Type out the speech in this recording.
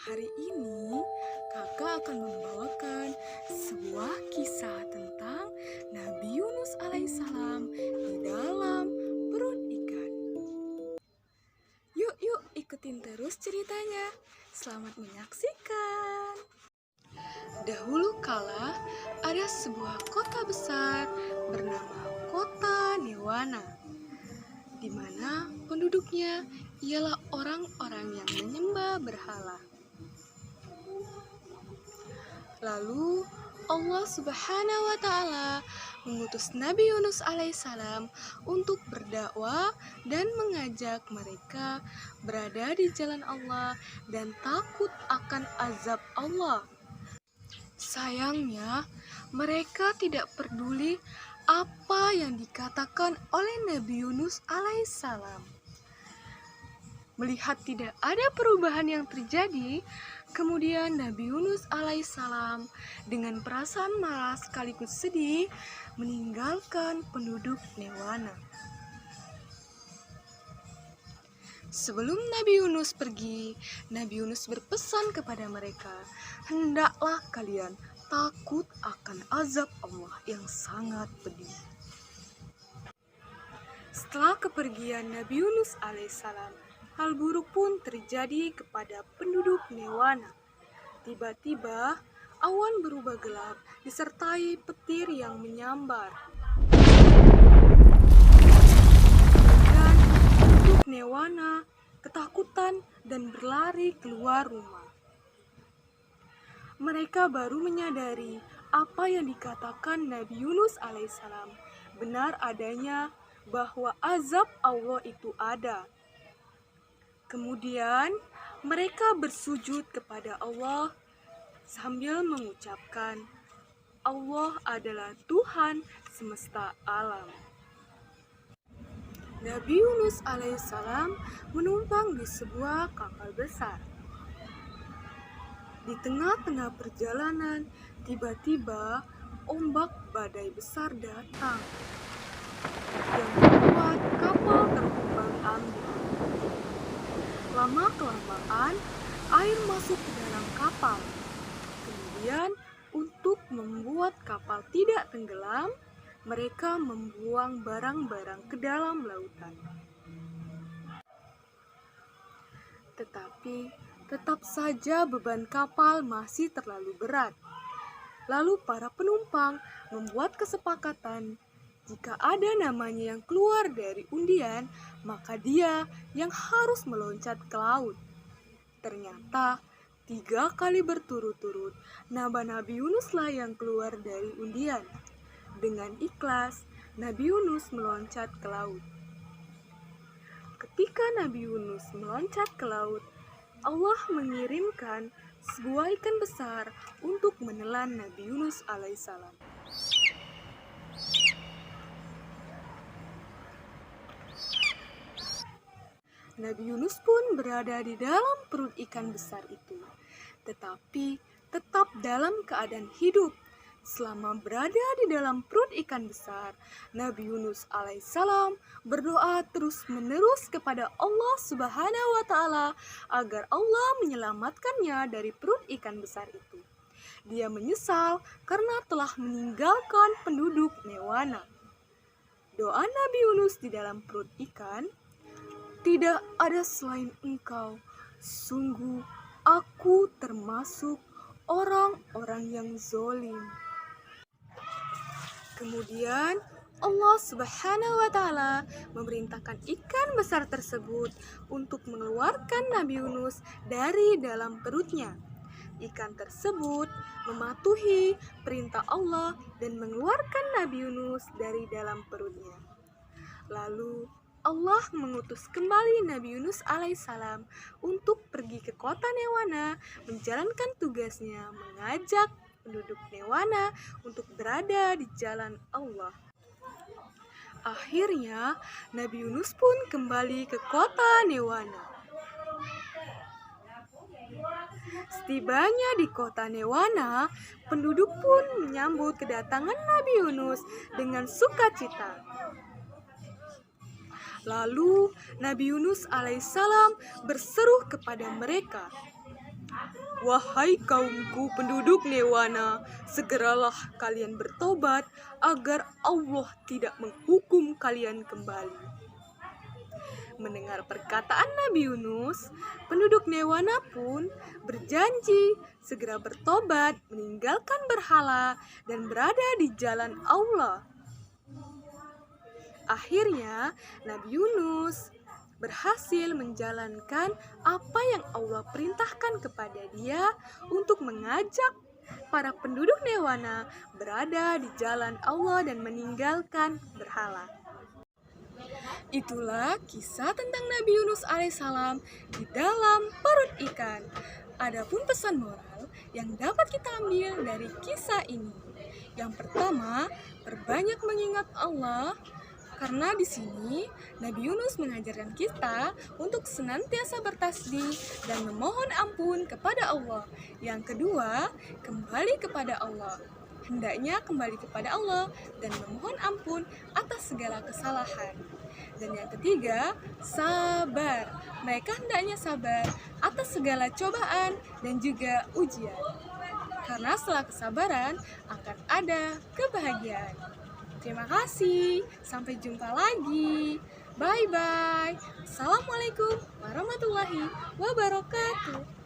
Hari ini kakak akan membawakan sebuah kisah tentang Nabi Yunus alaihissalam di dalam perut ikan. Yuk ikutin terus ceritanya. Selamat menyaksikan. Dahulu kala ada sebuah kota besar bernama Kota Newana, di mana penduduknya ialah orang-orang yang menyembah berhala. Lalu Allah Subhanahu wa Ta'ala mengutus Nabi Yunus alaihissalam untuk berdakwah dan mengajak mereka berada di jalan Allah dan takut akan azab Allah. Sayangnya, mereka tidak peduli apa yang dikatakan oleh Nabi Yunus alaihissalam. Melihat tidak ada perubahan yang terjadi, kemudian Nabi Yunus alaihissalam dengan perasaan marah sekaligus sedih meninggalkan penduduk Newana. Sebelum Nabi Yunus pergi, Nabi Yunus berpesan kepada mereka, "Hendaklah kalian takut akan azab Allah yang sangat pedih." Setelah kepergian Nabi Yunus alaihissalam, hal buruk pun terjadi kepada penduduk Newana. Tiba-tiba, awan berubah gelap disertai petir yang menyambar. Dan penduduk Newana ketakutan dan berlari keluar rumah. Mereka baru menyadari apa yang dikatakan Nabi Yunus alaihissalam benar adanya, bahwa azab Allah itu ada. Kemudian mereka bersujud kepada Allah sambil mengucapkan, "Allah adalah Tuhan semesta alam." Nabi Yunus alaihissalam menumpang di sebuah kapal besar. Di tengah-tengah perjalanan, tiba-tiba ombak badai besar datang yang membuat kapal terombang-ambing. Lama-kelamaan, air masuk ke dalam kapal. Kemudian, untuk membuat kapal tidak tenggelam, mereka membuang barang-barang ke dalam lautan. Tetapi, tetap saja beban kapal masih terlalu berat. Lalu para penumpang membuat kesepakatan, jika ada namanya yang keluar dari undian, maka dia yang harus meloncat ke laut. Ternyata 3 kali berturut-turut, nama Nabi Yunuslah yang keluar dari undian. Dengan ikhlas, Nabi Yunus meloncat ke laut. Ketika Nabi Yunus meloncat ke laut, Allah mengirimkan sebuah ikan besar untuk menelan Nabi Yunus alaihissalam. Nabi Yunus pun berada di dalam perut ikan besar itu, tetapi tetap dalam keadaan hidup. Selama berada di dalam perut ikan besar, Nabi Yunus alaihissalam berdoa terus-menerus kepada Allah Subhanahu wa Ta'ala agar Allah menyelamatkannya dari perut ikan besar itu. Dia menyesal karena telah meninggalkan penduduk Newana. Doa Nabi Yunus di dalam perut ikan, "Tidak ada selain Engkau, sungguh aku termasuk orang-orang yang zolim." Kemudian Allah Subhanahu wa Ta'ala memerintahkan ikan besar tersebut untuk mengeluarkan Nabi Yunus dari dalam perutnya. Ikan tersebut mematuhi perintah Allah dan mengeluarkan Nabi Yunus dari dalam perutnya. Lalu Allah mengutus kembali Nabi Yunus alaihissalam untuk pergi ke kota Newana, menjalankan tugasnya mengajak penduduk Newana untuk berada di jalan Allah. Akhirnya Nabi Yunus pun kembali ke kota Newana. Setibanya di kota Newana, penduduk pun menyambut kedatangan Nabi Yunus dengan sukacita. Lalu Nabi Yunus alaihissalam berseru kepada mereka, Wahai kaumku penduduk Newana, segeralah kalian bertobat agar Allah tidak menghukum kalian kembali. Mendengar perkataan Nabi Yunus, penduduk Newana pun berjanji segera bertobat, meninggalkan berhala, dan berada di jalan Allah. Akhirnya, Nabi Yunus berhasil menjalankan apa yang Allah perintahkan kepada dia untuk mengajak para penduduk Newana berada di jalan Allah dan meninggalkan berhala. Itulah kisah tentang Nabi Yunus alaihissalam di dalam perut ikan. Adapun pesan moral yang dapat kita ambil dari kisah ini. Yang pertama, perbanyak mengingat Allah. Karena di sini Nabi Yunus mengajarkan kita untuk senantiasa bertasbih dan memohon ampun kepada Allah. Yang kedua, kembali kepada Allah. Hendaknya kembali kepada Allah dan memohon ampun atas segala kesalahan. Dan yang ketiga, sabar. Mereka hendaknya sabar atas segala cobaan dan juga ujian. Karena setelah kesabaran akan ada kebahagiaan. Terima kasih. Sampai jumpa lagi. Bye-bye. Assalamualaikum warahmatullahi wabarakatuh.